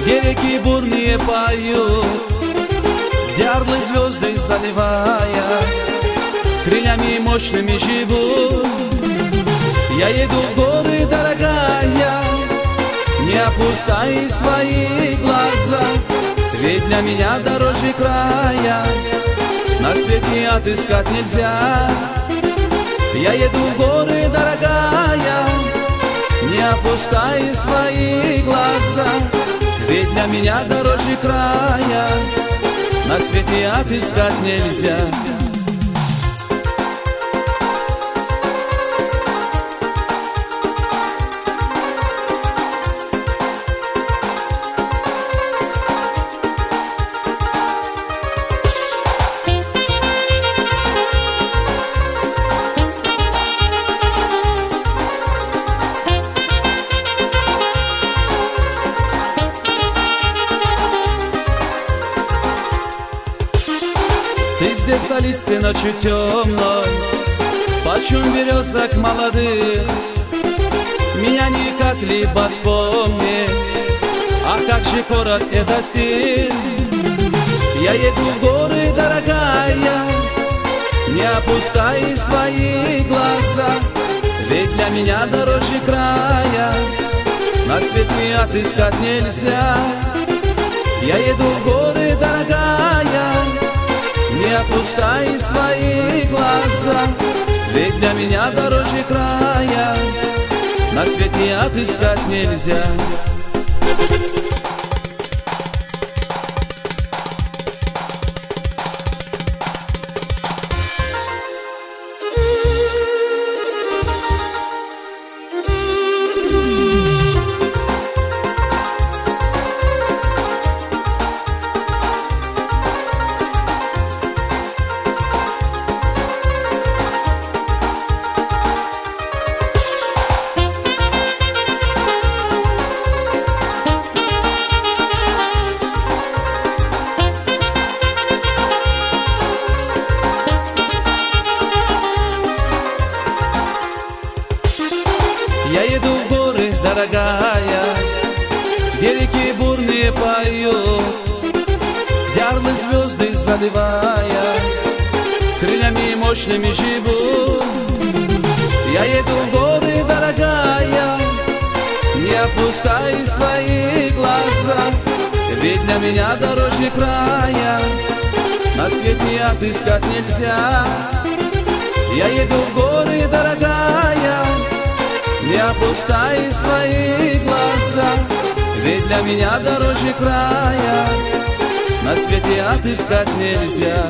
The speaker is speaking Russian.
где реки бурные поют, где орлы звезды заливая, крыльями мощными живут. Я еду в горы, дорогая, не опускай свои глаза, ведь для меня дороже края на свете отыскать нельзя. Я еду в горы, дорогая, не опускай свои глаза, ведь для меня дороже края на свете отыскать нельзя. Ты здесь в столице ночью темной, почем березок молодых, меня не как-либо вспомни, а как же город это стиль. Я еду в горы, дорогая, не опускай свои глаза, ведь для меня дороже края на свете отыскать нельзя. Я еду в горы, дорогая, не опускай свои глаза, ведь для меня дороже края на свете отыскать нельзя. Я еду в горы, дорогая, где реки бурные поют, где орлы звезды заливая, крыльями мощными живут. Я еду в горы, дорогая, не опускай свои глаза, ведь для меня дороже края на свете отыскать нельзя. Я еду в горы, дорогая, не опускай свои глаза, ведь для меня дороже края на свете отыскать нельзя.